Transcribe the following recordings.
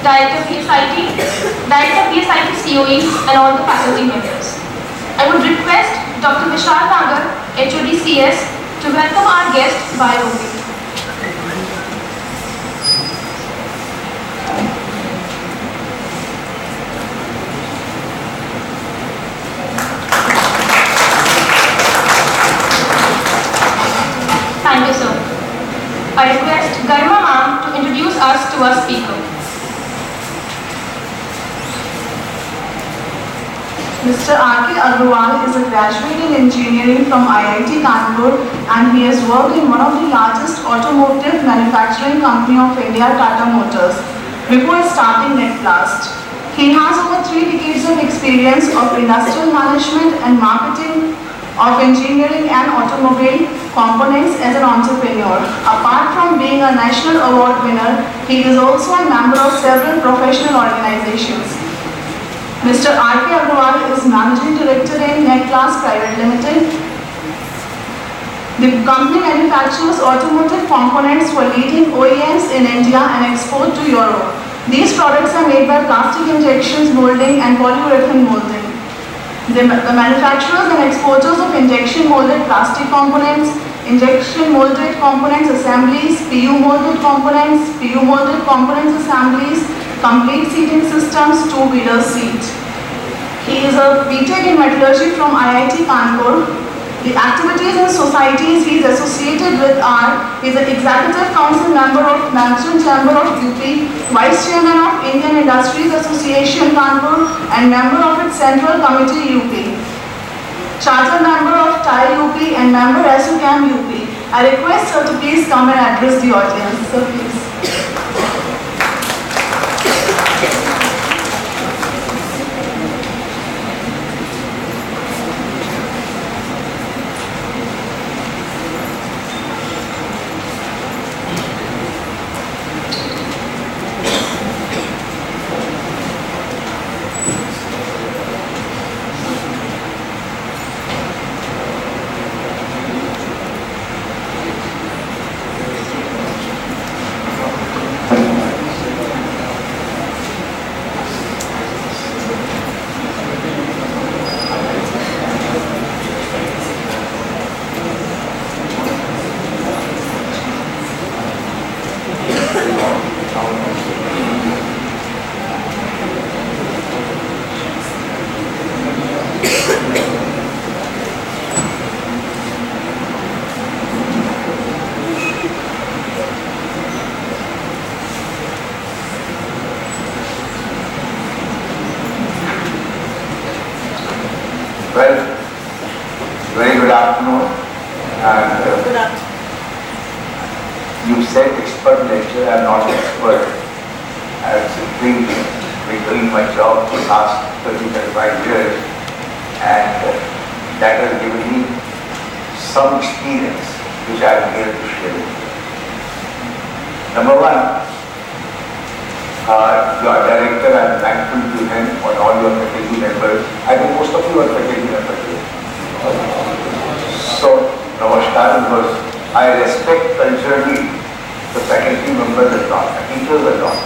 Director PSIT, Director PSIT COE, and all the faculty members. I would request Dr. Vishal Nagar, HOD CS, to welcome our guest by opening. Thank you, sir. I request Garima ma'am to introduce us to our speaker. Mr. R.K. Agarwal is a graduate in engineering from IIT Kanpur and he has worked in one of the largest automotive manufacturing company of India, Tata Motors, before starting NetPlast. He has over 3 decades of experience of industrial management and marketing of engineering and automobile components as an entrepreneur. Apart from being a national award winner, he is also a member of several professional organizations. Mr. R.K. Agarwal is Managing Director in NetPlast Private Limited. The company manufactures automotive components for leading OEMs in India and export to Europe. These products are made by plastic injections molding and polyurethane molding. The manufacturers and exporters of injection molded plastic components, injection molded components assemblies, PU molded components assemblies, complete seating systems, two-wheeler seat. He is a BTech in metallurgy from IIT Kanpur. The activities and societies he is associated with are: he is an executive council member of Management Chamber of UP, Vice Chairman of Indian Industries Association Kanpur, and member of its Central Committee UP, Charter member of TIE UP, and member SUCAM UP. I request her to please come and address the audience. Sir, please. Well, very good afternoon. And Good afternoon. You said expert lecture. I am not an expert. I have simply been doing my job for the last 30-35 years, and that has given me some experience which I am here to share with you. Number one, your director, I am thankful to him and all your faculty members. I think most of you are faculty members here. So, namaskar, because I respect culturally the faculty members a lot, the teachers a lot.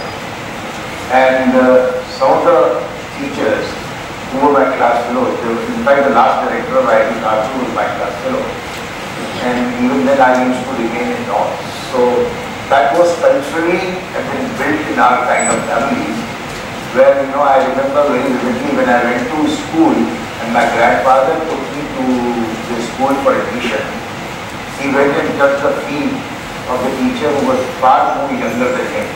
And some of the teachers who were my class fellows, in fact the last director of IIT Kanpur was my class fellow. And even then I used to remain in north. So that was culturally been built in our kind of families, where I remember very vividly when I went to school and my grandfather took me to the school for admission. He went and touched the feet of the teacher who was far more younger than him.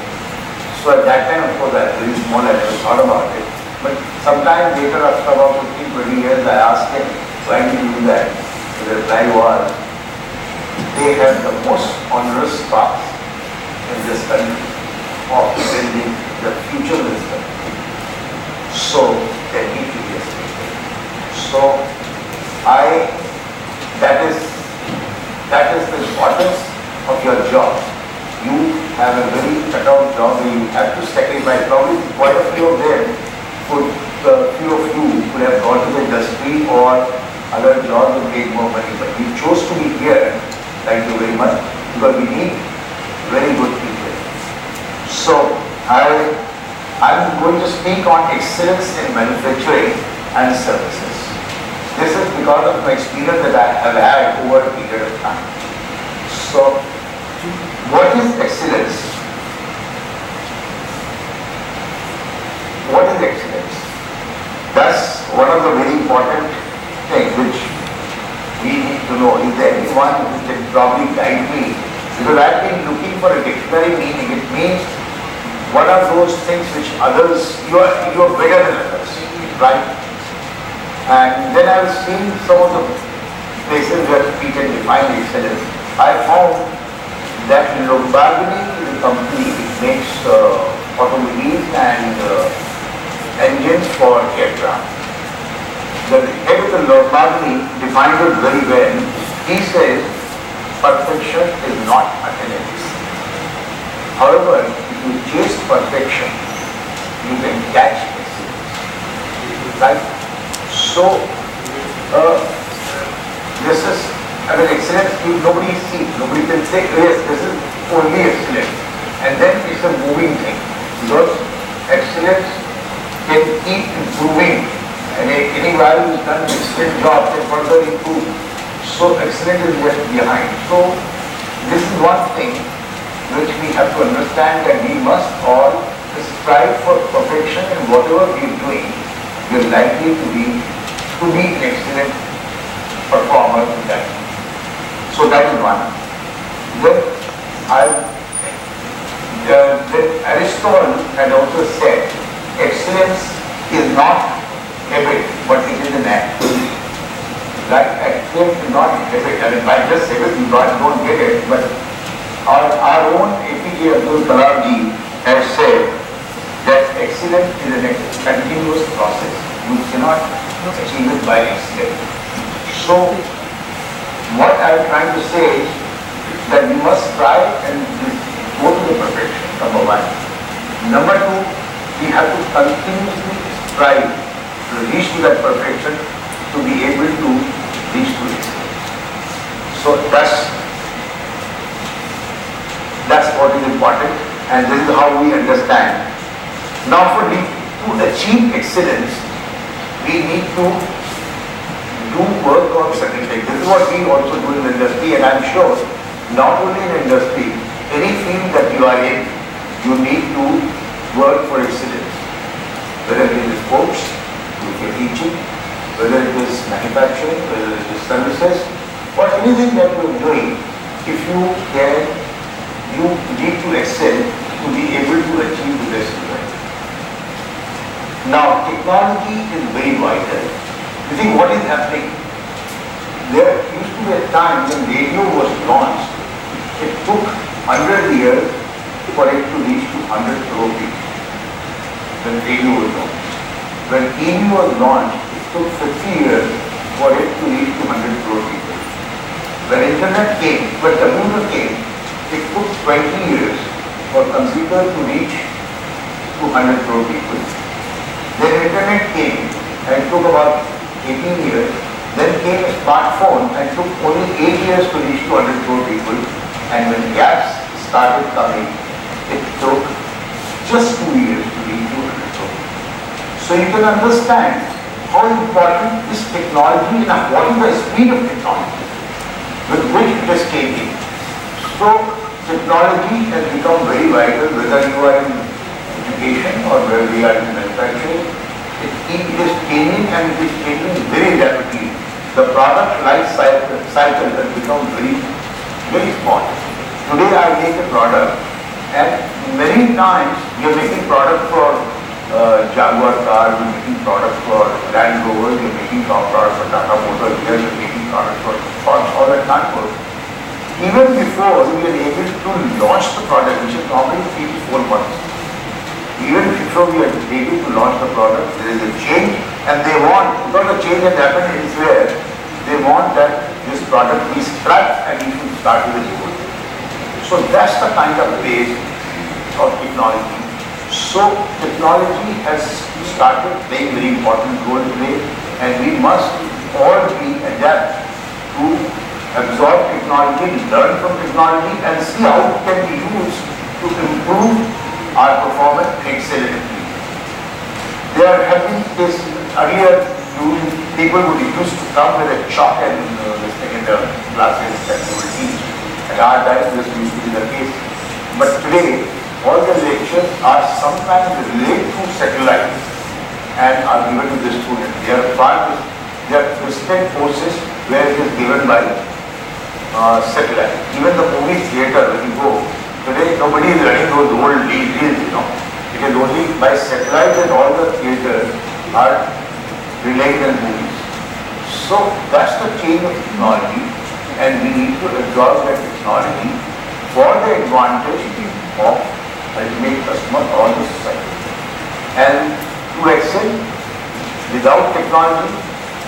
So at that time, of course, I was very small, I never thought about it. But sometime later, after about 15-20 years, I asked him, why did you do that? The reply was, they have the most onerous task in this country of building the future wisdom. So they need to be respected. So that is the importance of your job. You have a very cut-out job where you have to sacrifice. Probably quite a few of them few of you could have gone to the industry or other jobs and made more money. But you chose to be here. Thank you very much, because we need very good people. So I I'm going to speak on excellence in manufacturing and services. This is because of my experience that I have had over a period of time. So, what is excellence? What is excellence? That's one of the very important things which we need to know. Is there anyone who can probably guide me? Because I've been looking for a dictionary meaning. It means what are those things which others, you are better than others, right? And then I've seen some of the places where we can define excellence. I found that Lamborghini is a company which makes automobiles and engines for aircraft. The head of the Lamborghini defines it very well. He says perfection is not attendance. However, if you chase perfection, you can catch excellence. Right? So, this is, excellence, nobody sees, nobody can say, yes, this is only excellence. And then it's a moving thing. Because excellence can keep improving. And anybody who's done an excellent job can further improve. So excellence is left behind. So this is one thing which we have to understand, that we must all strive for perfection in whatever we are doing. We are likely to be an excellent performer in that. So that is one. Then Aristotle had also said, excellence is not habit, but it is an act. Like excellence is not habit. I mean, by just habit you don't get it, but our own APJ Abdul Kalam ji has said that excellence is a continuous process. You cannot achieve it by accident. So, what I am trying to say is that we must try and go to the perfection, number one. Number two, we have to continuously strive to reach to that perfection, to be able to reach to it. So that's what is important, and this is how we understand. Now to achieve excellence, we need to do work on certain things. This is what we also do in the industry, and I am sure not only in industry, any field that you are in, you need to work for excellence. Whether it is sports, if you are teaching, whether it is manufacturing, whether it is services, or anything that you are doing, if you need to excel to be able to achieve the best result. Now, technology is very vital. You think what is happening? There used to be a time when radio was launched. It took 100 years for it to reach to 100 crore people. When radio was launched. When TV was launched, it took 50 years for it to reach to 100 crore people. When internet came, when computer came, it took 20 years for computer to reach to 100 crore people. Then internet came and it took about 18 years. Then came a smartphone and took only 8 years to reach to 100 crore people. And when apps started coming, it took just 2 years to reach to 100 crore. So you can understand how important this technology and what is the speed of technology with which it is changing. So technology has become very vital, whether you are in education or whether we are in manufacturing. It is changing, and it is changing very rapidly. The product life cycle has become very, very small. Today I make a product, and many times we are making product for Jaguar car, we are making product for Land Rover, we are making product for Tata Motors, we are making product for all that transport. Even before we are able to launch the product, which is normally 3 to 4 months. Even before we are able to launch the product, there is a change, and they want, because the change has happened elsewhere, they want that this product be scrapped and you should start with a new one. So that's the kind of base of technology. So technology has started playing a very important role today, and we must all be adapt to absorb technology, learn from technology, and see how it can be used to improve our performance excellently. there have been this earlier, people would used to come with a chalk and this thing in the classes that they would teach. At our time, this used to be the case. But today, all the lectures are sometimes relayed through satellites and are given to the students. They are distant courses where it is given by satellite. Even the movie theatre, when you go, today nobody is running those old reels, you know. It is only by satellite that all the theatres are relaying their movies. So that's the change of technology, and we need to absorb that technology for the advantage of ultimate customer or the society. And to excel without technology,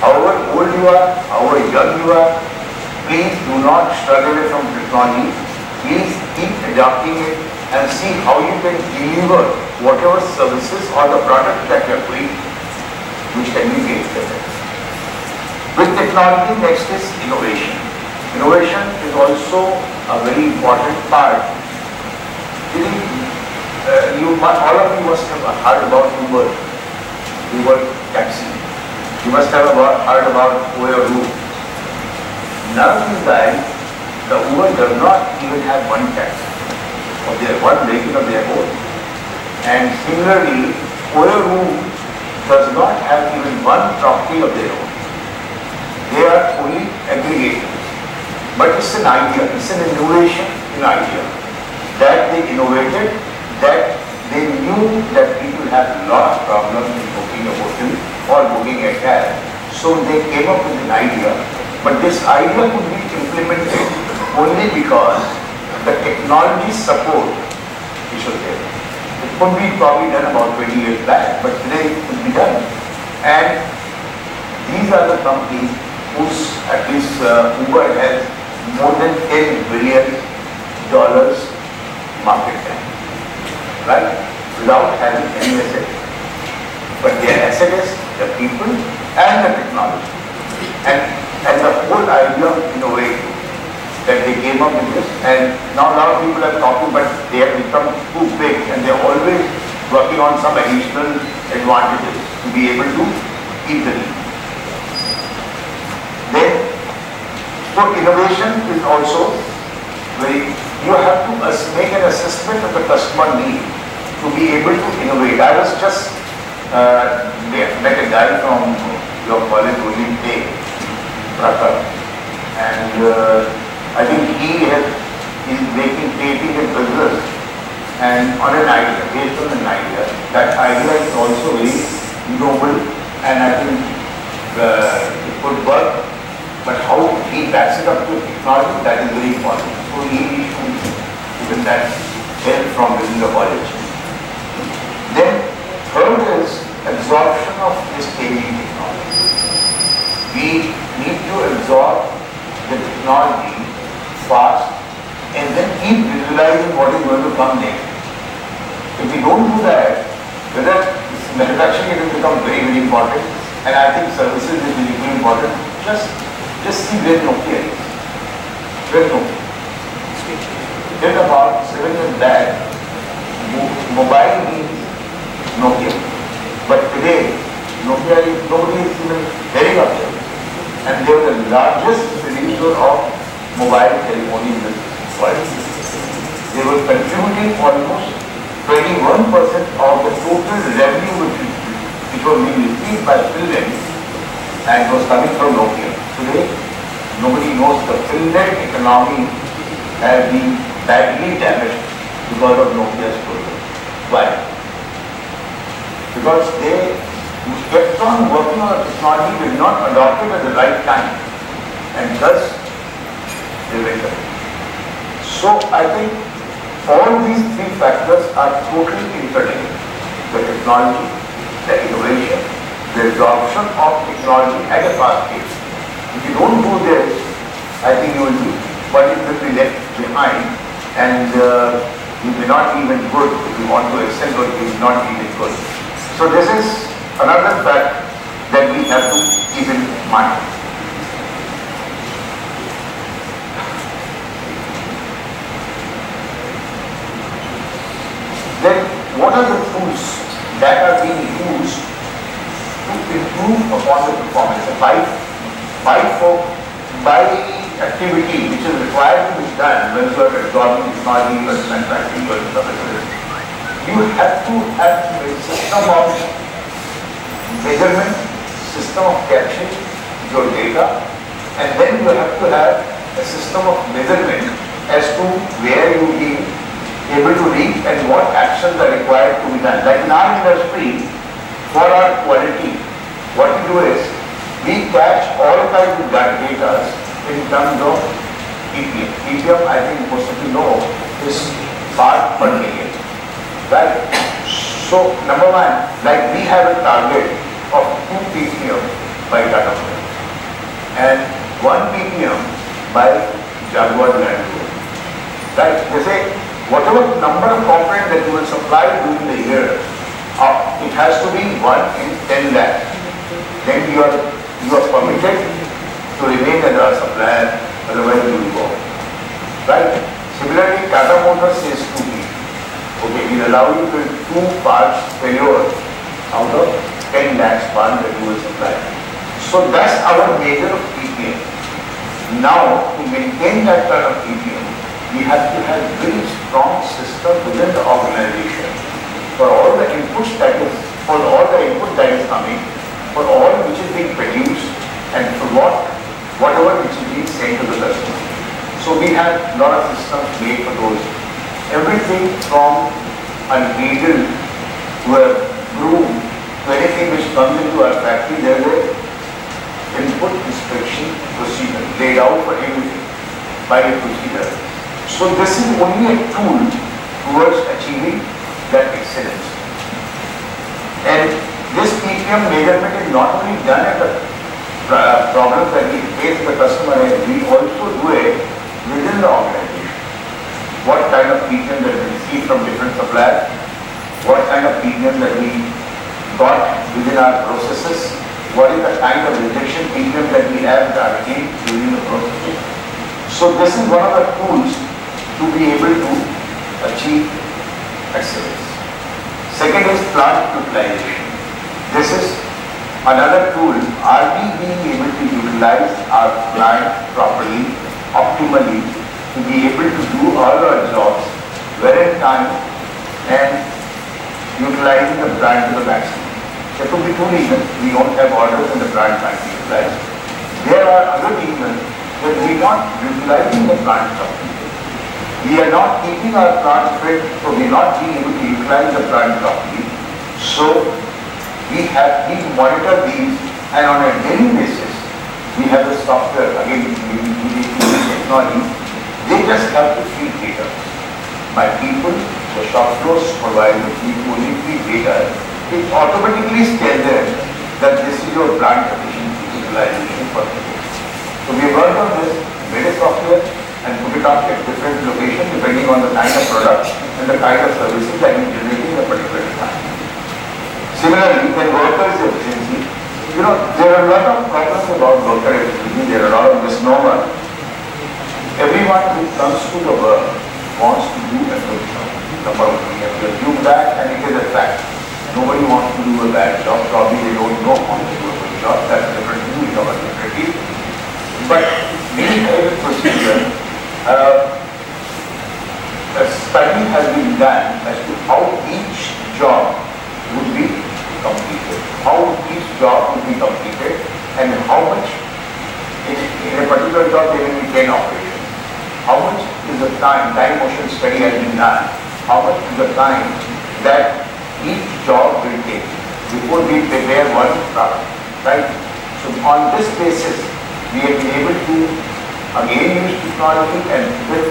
however old you are, however young you are, please do not struggle away from technology. Please keep adapting it and see how you can deliver whatever services or the product that you are doing, which can be made better. With technology, next is innovation. Innovation is also a very important part. All of you must have heard about Uber taxi. You must have heard about OYO. None of these guys, the Uber does not even have one taxi or their one vehicle of their own. And similarly, OYO does not have even one property of their own. They are only aggregators. But it's an idea, it's an innovation in idea that they innovated, that they knew that people have a lot of problems in booking a hotel or booking a cab. So they came up with an idea, but this idea could be implemented only because the technology support is there. It could be probably done about 20 years back, but today it could be done. And these are the companies whose, at least Uber has more than $10 billion market cap, right? Without having any asset. But their asset is the people and the technology. And the whole idea of innovating that they came up with this, and now a lot of people are talking, but they have become too big and they are always working on some additional advantages to be able to keep the lead. Then, so innovation is also very, you have to make an assessment of the customer need to be able to innovate. I was just met a guy from your college only today, Prakhar, and I think he is creating a business and on an idea, based on an idea. That idea is also very noble, and I think it could work. But how he backs it up to technology, that is very important. So he should given that help from within the college. Then third is absorption of this changing technology. We need to absorb the technology fast and then keep visualizing what is going to come next. If we don't do that, whether manufacturing it will become very, very important, and I think services is really important. Just see where Nokia is. Where Nokia? Till about 7 years back, mobile means Nokia. But today, Nokia is, nobody is even hearing of them. And they are the largest producer of mobile telephony in the world. They were contributing almost 21% of the total revenue which was being received by Finland, and it was coming from Nokia. Today, nobody knows the Finland economy has been badly damaged because of Nokia's program. Why? Because they kept on working on a technology they did not adopt it at the right time, and thus they went away. So I think all these three factors are totally interlinked: the technology, the innovation, the adoption of technology at a fast pace. If you don't do this, I think you will be be left behind, and you may not be even good. If you want to excel, but you will not be even good. So this is another fact that we have to keep in mind. Then what are the tools that are being used to improve upon the performance. By activity which is required to be done when you are absorbing technology, you are manufacturing, you are services, you have to have a system of measurement, system of capturing your data, and then you have to have a system of measurement as to where you will be able to reach and what actions are required to be done. Like in our industry, for our quality, what we do is we catch all kinds of data in terms of ppm. ppm, I think most of you know, is part per million, right? So number one, like we have a target of 2 ppm by Tata Motors and 1 ppm by Jaguar Land Rover, right? They say whatever number of components that you will supply during the year, it has to be 1 in 10 lakh. Then you are permitted to remain as our supplier, otherwise you will go. Right? Similarly, Tata Motors says to me, okay, we'll allow you to do 2 parts failure out of 10 lakhs parts that you will supply. So that's our measure of ppm. Now, to maintain that kind of ppm, we have to have very strong system within the organization for all the inputs that is, for all the input that is coming, for all which is being produced, and for whatever which is being sent to the customer. So we have a lot of systems made for those. Everything from a needle to a broom to anything which comes into our factory, there is an input inspection procedure laid out for everything by a procedure. So this is only a tool towards achieving that excellence. And this ppm measurement is not only done at the problems that we face the customer, and we also do it within the organization. What kind of ppm that we receive from different suppliers, what kind of ppm that we got within our processes, what is the kind of rejection ppm that we have targeted during the processes. So this is one of the tools to be able to achieve excellence. Second is plant utilization. This is another tool. Are we being able to utilize our plant properly, optimally, to be able to do all our jobs within time and utilizing the plant to the maximum? There could be 2 reasons. We don't have orders and the plant can't be utilized. There are other reasons that we are not utilizing the plant properly. We are not keeping our plant fit, so we are not being able to utilize the plant properly. So we monitor these, and on a daily basis, we have the software, again, we need to use technology. They just have to feed data. My people, the shop floor supervisors, need to only feed data. It automatically tells them that this is your plant efficiency utilization for the day. So we worked on this, made a software, and put it up at different locations depending on the kind of product and the kind of services that we generate in a particular time. Similarly, when workers' efficiency, there are a lot of problems about worker efficiency, there are a lot of misnomers. Everyone who comes to the work wants to do a good job. Number one, we have to assume that, and it is a fact. Nobody wants to do a bad job, probably they don't know how to do a good job, that's different thing, we have a different. But many types of procedure, a study has been done as to how each job would be completed, and how much in a particular job there will be 10 operations. How much is the time motion study has been done, how much is the time that each job will take before we prepare one product, right? So on this basis, we have been able to again use technology and put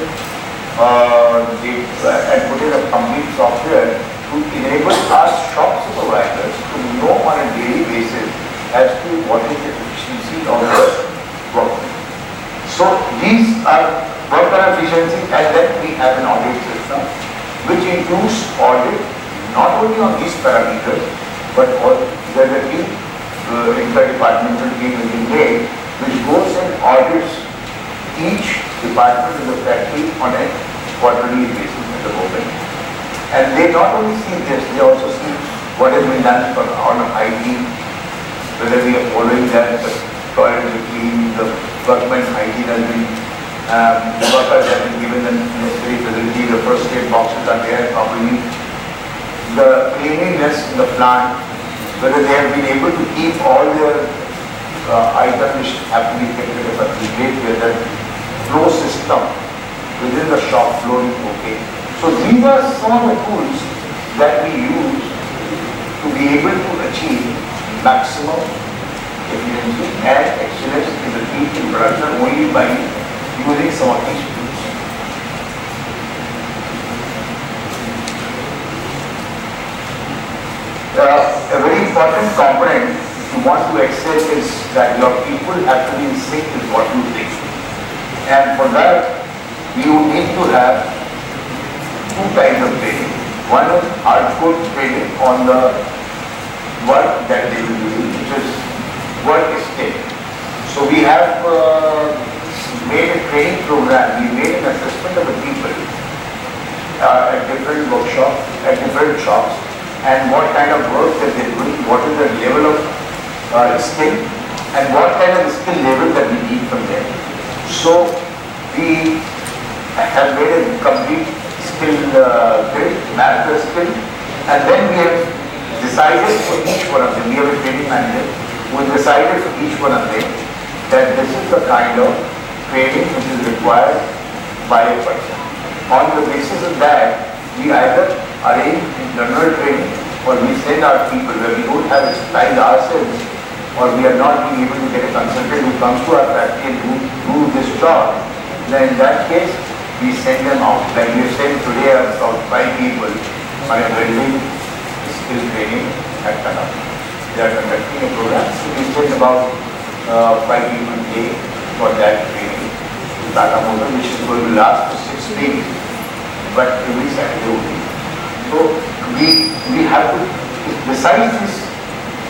in a complete software to enable our shop supervisors to know on a daily basis as to what is the efficiency of the work. So these are worker efficiency, and then we have an audit system which includes audit not only on these parameters, but there is a team, interdepartmental team will be made which goes and audits each department in the factory on a quarterly basis at the moment. And they not only see this, they also see what has been done on IT, whether we are following that, the toilets are clean, the workman's hygiene has been, the workers have been given the necessary facility, the first aid boxes are there properly, the cleanliness in the plant, whether they have been able to keep all their items which have to be kept in a great way, the flow system within the shop floor is okay. So these are some of the tools that we use to be able to achieve maximum efficiency and excellence in the field in production only by using some of these tools. A very important component if you want to excel is that your people have to be in sync with what you think. And for that, we would need to have two types of training. One is hardcore training on the work that they will do, which is work skill. So we have made a training program, we made an assessment of the people at different workshops, at different shops, and what kind of work that they do, what is the level of skill, and what kind of skill level that we need from them. So we have made a complete skill grid, mapped the skill, and then we have decided for each one of them, we have a training manager who has decided for each one of them that this is the kind of training which is required by a person. On the basis of that, we either arrange internal training or we send our people where we don't have expertise ourselves or we are not being able to get a consultant who comes to our factory and do this job. Then in that case, we send them out. Like we have sent today about 5 people on a welding skill training at Kannada. They are conducting a program. So we send about 5 people a day for that training to Tata Motors, which is going to last for 6 weeks, but every Saturday only. So we have to, besides this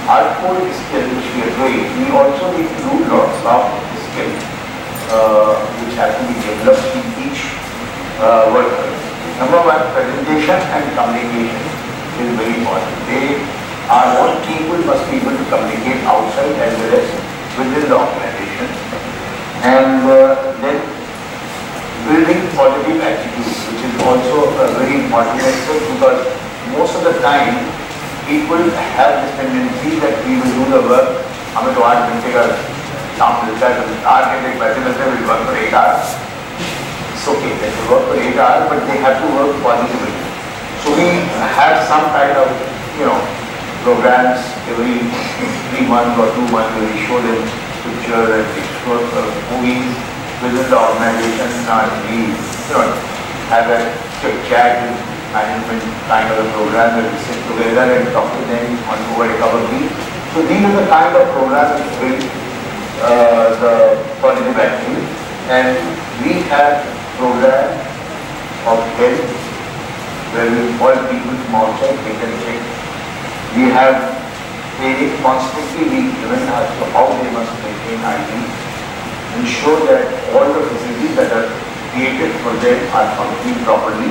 hardcore skill which we are doing, we also need to do lots of skills which have to be developed in each worker. Number one, presentation and communication is very important. They are what people must be able to communicate outside as well as within the organization. And then building positive attitudes, which is also a very important aspect, because most of the time people have this tendency that we will do the work, हमें तो 8 घंटे का काम मिलता है, 8 घंटे पैसे मिलते हैं, will work for 8 hours. It's okay, they will work for 8 hours, but they have to work positively. So we have some kind of, programs every 3 months or 2 months where we show them pictures and we show movies within the organization, and we have a chat with management kind of a program where we sit together and talk to them on over a cup of tea. So these are the kind of programs which build the positive attitude. And we have program of health where we call people from outside, they can check. We have training constantly being given as to how they must maintain hygiene, ensure that all the facilities that are created for them are functioning properly.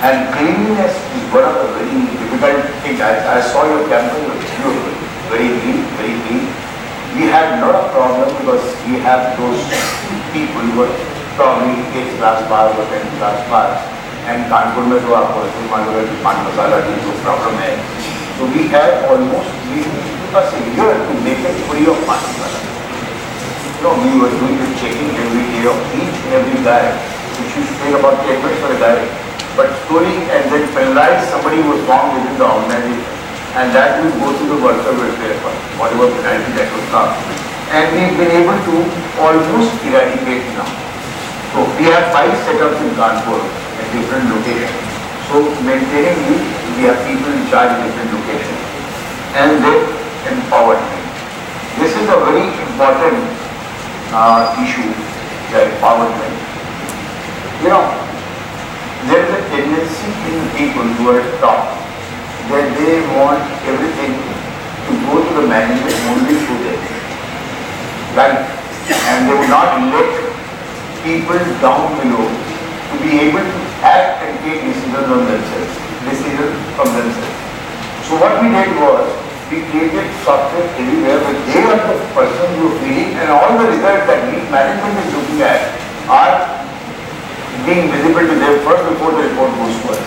And cleanliness is one of the very difficult things. I saw your campus, it was beautiful, very clean, very clean. We had a lot of problems because we have those people who are probably 8th class pass or 10th class pass, and Kanpur में तो आपको ऐसे मालूम है कि पान मसाला की जो प्रॉब्लम है, so we have almost we took us a year to make it free of पान मसाला. We were doing the checking every day of each and every guy, which used to take about 10 minutes for a guy, but slowly and then penalize somebody who was wrong within the organization, and that will go to the worker welfare fund, whatever penalty that will come. And we've been able to almost eradicate now. So we have 5 setups in Kanpur at different locations. So maintaining these, we have people in charge of different locations, and then empowerment. This is a very important issue, the empowerment. There is a tendency in people who are top that they want everything to go to the management only through them, right? And they will not let people down below to be able to act and take decisions from themselves. So what we did was, we created software everywhere, but they are the person who are feeding, and all the results that we management is looking at are being visible to them first before the report goes to us.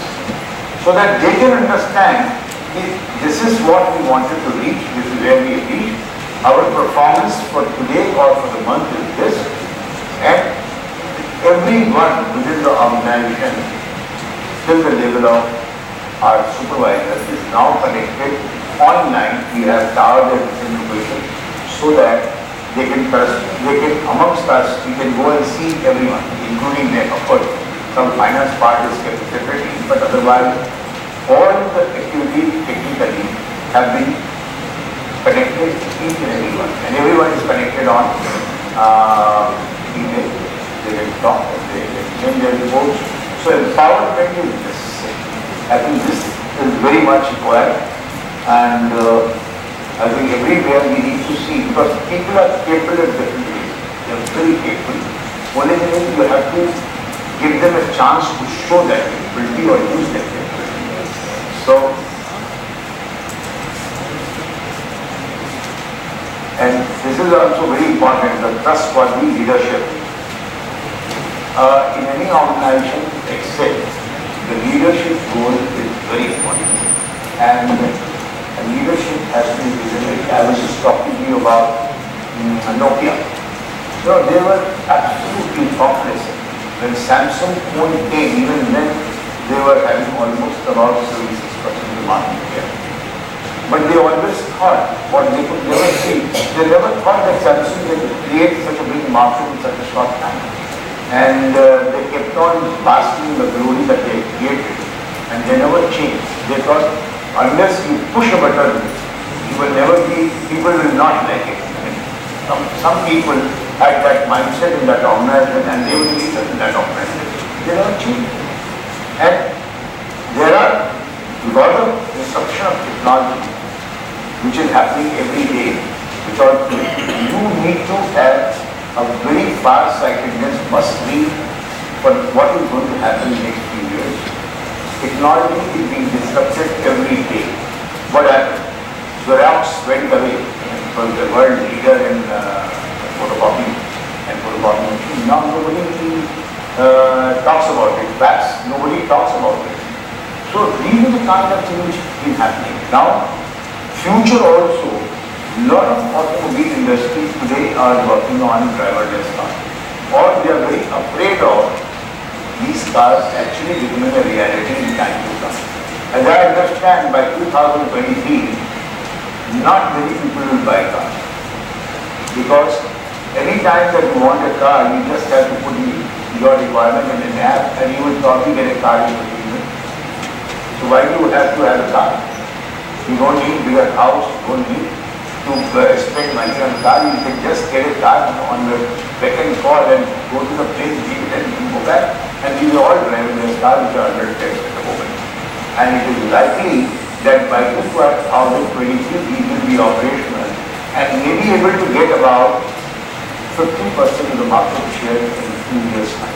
So that they can understand if this is what we wanted to reach, this is where we have reached, our performance for today or for the month is this, and everyone within the organization till the level of our supervisor is now connected online. We have towered their information so that they can amongst us, we can go and see everyone, including them. Of course, some finance part is kept separately, but otherwise, all the activities technically have been connected, each and everyone. And everyone is connected on email. They can talk, they can send their reports. So empowerment is necessary. I think this is very much required, and I think everywhere we need to see, because people are capable of different ways. They are very capable. Only thing is you have to give them a chance to show that capability or use that capability. So, and this is also very important, the trustworthy leadership. In any organization except the leadership role is very important. And leadership has to be visible. I was just talking to you about Nokia. So they were absolutely complacent. When Samsung phone came, even then they were having almost about 76% of the market share. But they always thought what they could never see. They never thought that Samsung would create such a big market in such a short time. And they kept on basking in the glory that they created. And they never changed. They thought, unless you push a button, you will never be, people will not like it. I mean, some people had that mindset in that organization and they will leave in that organization. They never change. And there are a lot of disruption of technology which is happening every day, because you need to have a very far-sightedness, must be for what is going to happen in the next few years. Technology is being disrupted every day. What happened? Xerox went away. It was the world leader in photocopy and photocopy machine. Now nobody talks about it. Fax, nobody talks about it. So these are the kind of things which have been happening. Now, future also, a lot of automobile industries today are working on driverless cars. Or they are very afraid of these cars actually becoming a reality in time to come. As I understand, by 2023, not many people will buy cars. Because any time that you want a car, you just have to put your requirement in an app and you will probably get a car in 15 minutes. So why do you have to have a car? You don't need a bigger house, you don't need to spend money on a car. You can just get a car on the back and call and go to the place, leave it and go back. And these are all driverless cars which are under test at the moment. And it is likely that by 2023 these will be operational and may be able to get about 50% of the market share in 2 years' time.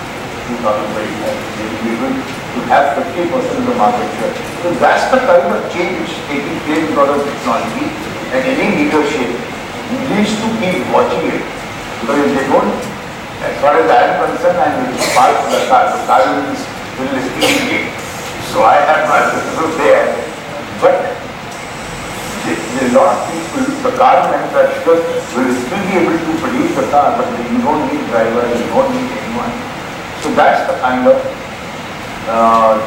2025, they will be able to have 50% of the market share. So that's the kind of change which is taking place because of technology, and any leadership needs to keep watching it. Because if they don't, as far as I am concerned, I am part of the car will still be. So I have my business there. But there are a lot of people, the car manufacturers will still be able to produce the car, but you don't need driver, you don't need anyone. So that's the kind of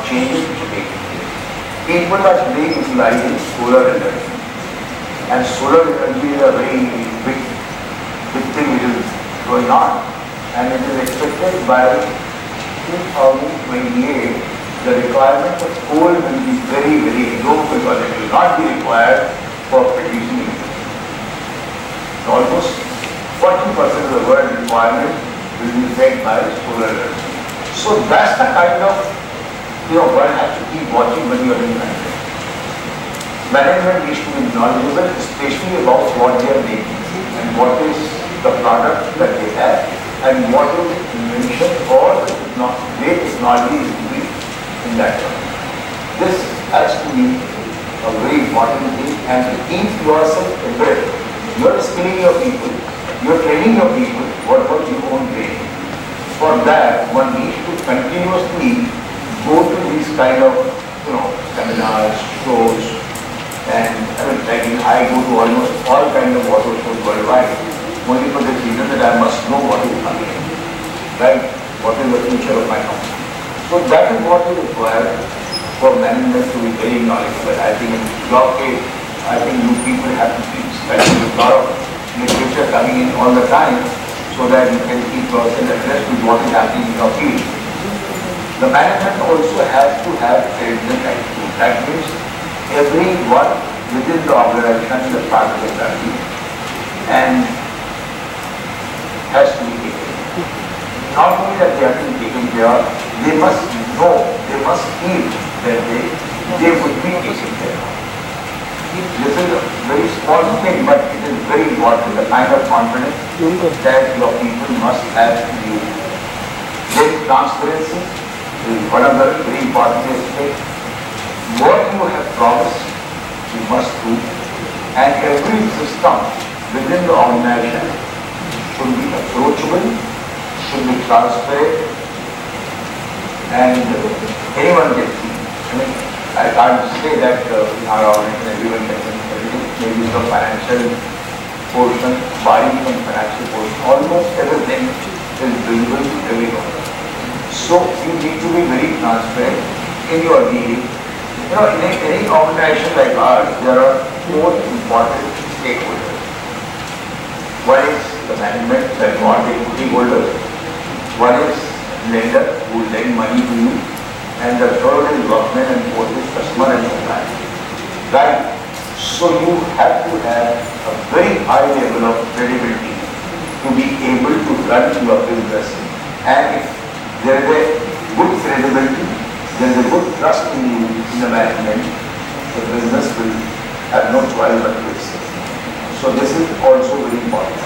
changes which are taking place. People are today utilizing solar energy. And solar energy is a very big thing which is going on. And it is expected by 2028, the requirement of coal will be very, very low because it will not be required for producing it. Almost 40% of the world requirement will be met by solar energy. So that's the kind of, one has to keep watching when you are in management. Management needs to be knowledgeable, especially about what they are making and what is the product that they have and what is the invention or the way technology is doing in that one. This has to be a very important thing, and to keep yourself embedded. You are skilling your people, you are training your people. What about your own training? For that, one needs to continuously go to these kind of, seminars, shows, and I go to almost all kinds of auto shows worldwide, only for the reason that I must know what is coming, right? What is the future of my company? So that is what is required for management to be very knowledgeable. I think in your case, I think you people have to keep studying a lot of literature coming in all the time, so that you can keep yourself abreast with what is happening in your field. The management also has to have credible attitude. That means everyone within the organization is a part of the family and has to be taken. Not only that they have to be taken care of, they must know, they must feel that they would be taken care of. This is a very small thing, but it is very important, the kind of confidence that your people must have in you. Then transparency is one of the very important aspects. What you have promised, you must do, and every system within the organization should be approachable, should be transparent, and anyone can see. I can't say that in our organization everyone can see everything, maybe the financial portion, buying and financial portion, almost everything is visible to everyone. So you need to be very transparent in your dealing. In any organization like ours, there are four important stakeholders. One is the management, that are the equity holders. One is lender who lend money to you. And the third is workmen, and fourth is customer and supplier. Right? So you have to have a very high level of credibility to be able to run your business. And if there is a good credibility, there is a good trust in you, in the management, the business will have no choice but to excel. So this is also very important.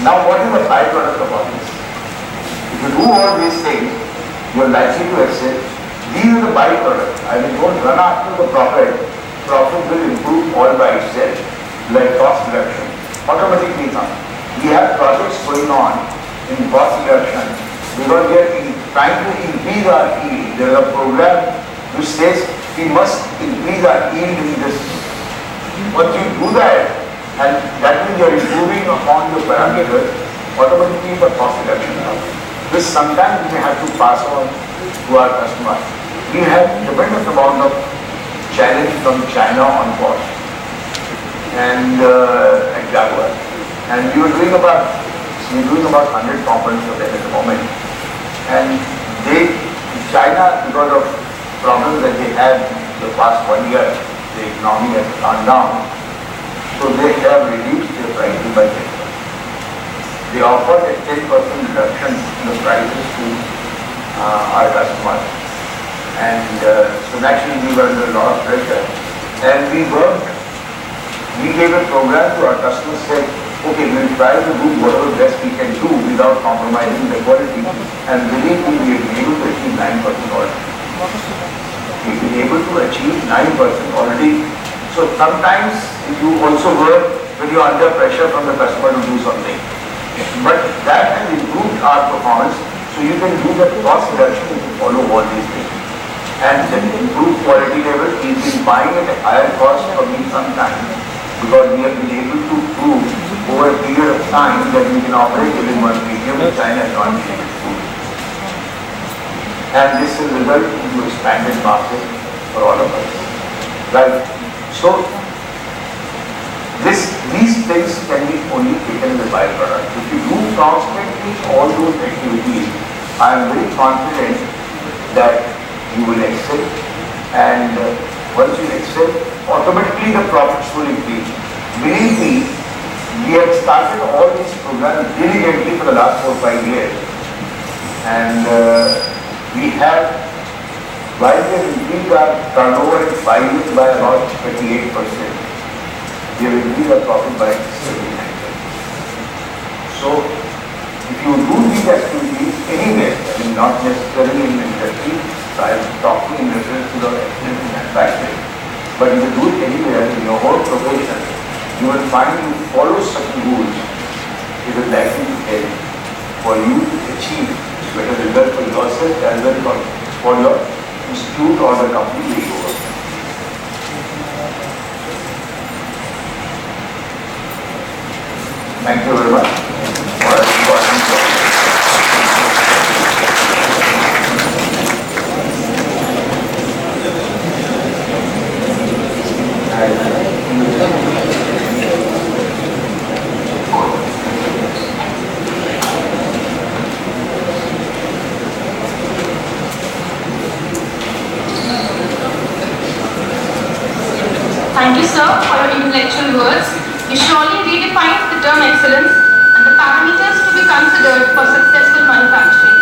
Now what is the byproduct of all this? If you do all these things, you are likely to excel. These are the byproducts. I mean, don't run after the profit. Profit will improve all by itself, like cost reduction. Automatically comes. We have projects going on in cost reduction because we are trying to increase our yield. There is a program which says we must increase our yield in this. Once you do that, and that means you are improving upon the parameters, automatically the cost reduction comes. Which sometimes we have to pass on to our customers. We have tremendous amount of challenge from China on cost and Jaguar. And we were doing about 100 components of them at the moment. And China, because of problems that they had the past 1 year, the economy has gone down. So they have reduced their prices by 10%. They offered a 10% reduction in the prices to our customers. And so naturally we were under a lot of pressure. And we gave a program to our customers, said, okay, we'll try to do whatever best we can do without compromising the quality. And believe me, we have been able to achieve 9% already. We've been able to achieve 9% already. So sometimes you also work when you're under pressure from the customer to do something. But that has improved our performance, so you can do the cost reduction if you follow all these things. And then improve quality level. We've been buying at a higher cost for me sometimes because we have been able to prove over a period of time that we can operate within one region which China has not been able to do. And this will result into expanded market for all of us. Right? So these things can be only taken as a byproduct. If you do constantly all those activities, I am very confident that you will excel, and once you excel, automatically the profits will increase. Believe me, we have started all these programs diligently for the last 4 or 5 years, and we have, while we have increased our turnover in 5 years by about 28%, we have increased our profit by 79%. So, if you do these activities anywhere, I mean not necessarily in the industry, so I am talking in reference to the But if you do it anywhere in your own profession, you will find you follow certain rules, it is likely to help for you to achieve better result for yourself as well for your institute or the company where you work. Thank you very much for an important topic. Thank you, sir, for your intellectual words. You surely redefined the term excellence and the parameters to be considered for successful manufacturing.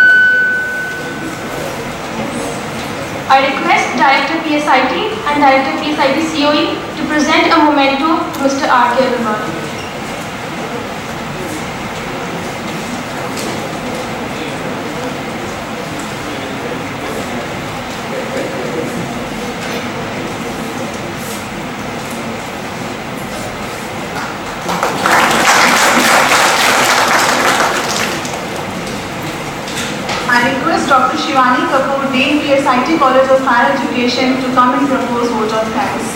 I request Director PSIT and Director PSIT COE to present a memento to Mr. R.K. Agarwal. I request Dr. Shivani Kapoor, Dean PSIT College of Higher Education, to come and propose vote of thanks.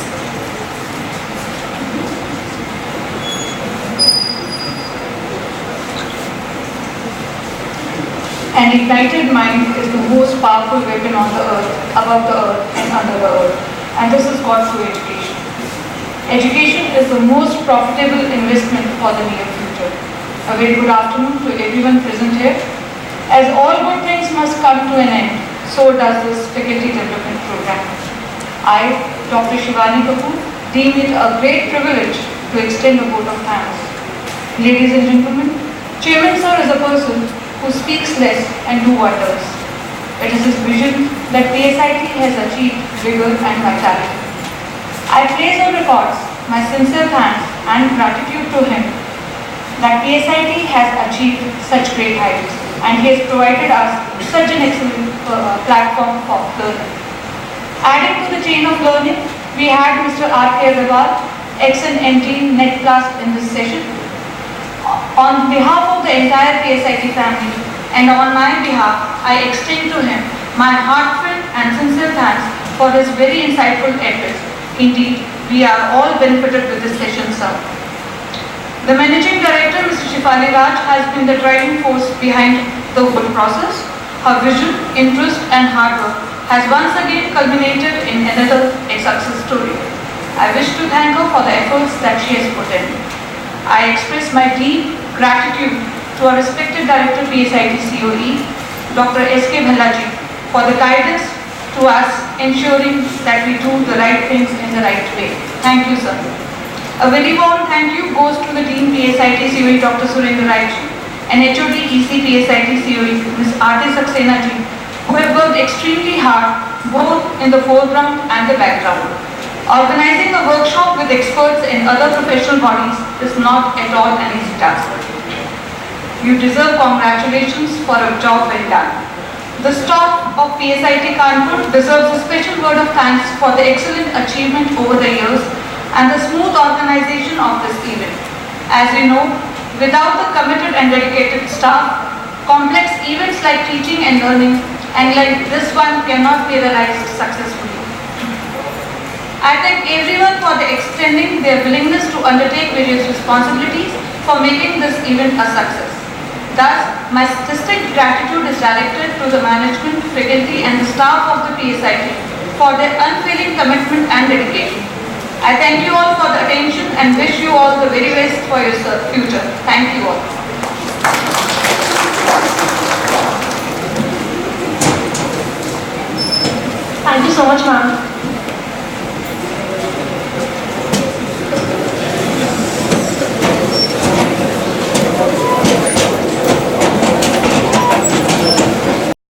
An ignited mind is the most powerful weapon on the earth, above the earth and under the earth. And this is got through education. Education is the most profitable investment for the near future. A very good afternoon to everyone present here. As all good things must come to an end, so does this faculty development program. I, Dr. Shivani Kapoor, deem it a great privilege to extend a vote of thanks. Ladies and gentlemen, Chairman Sir is a person who speaks less and do wonders. It is his vision that PSIT has achieved vigor and vitality. I place on records my sincere thanks and gratitude to him that PSIT has achieved such great heights, and he has provided us such an excellent platform for learning. Adding to the chain of learning, we had Mr. R.K. Agarwal, ex-NG Net Plus in this session. On behalf of the entire PSIT family and on my behalf, I extend to him my heartfelt and sincere thanks for his very insightful efforts. Indeed, we are all benefited with this session, sir. The Managing Director, Mr. Shefali Raj, has been the driving force behind the whole process. Her vision, interest and hard work has once again culminated in another success story. I wish to thank her for the efforts that she has put in. I express my deep gratitude to our respected Director PSIT COE, Dr. S.K. Bhallaji, for the guidance to us, ensuring that we do the right things in the right way. Thank you, sir. A very warm thank you goes to the Dean PSIT COE, Dr. Surendra Raichi, and HOD EC PSIT COE, Ms. R.T. Saxena ji, who have worked extremely hard both in the foreground and the background. Organizing a workshop with experts in other professional bodies is not at all an easy task. You deserve congratulations for a job well done. The staff of PSIT Kanpur deserves a special word of thanks for the excellent achievement over the years and the smooth organization of this event. As you know, without the committed and dedicated staff, complex events like teaching and learning and like this one cannot be realized successfully. I thank everyone for extending their willingness to undertake various responsibilities for making this event a success. Thus, my distinct gratitude is directed to the management, faculty and the staff of the PSIT for their unfailing commitment and dedication. I thank you all for the attention and wish you all the very best for your future. Thank you all. Thank you so much, ma'am.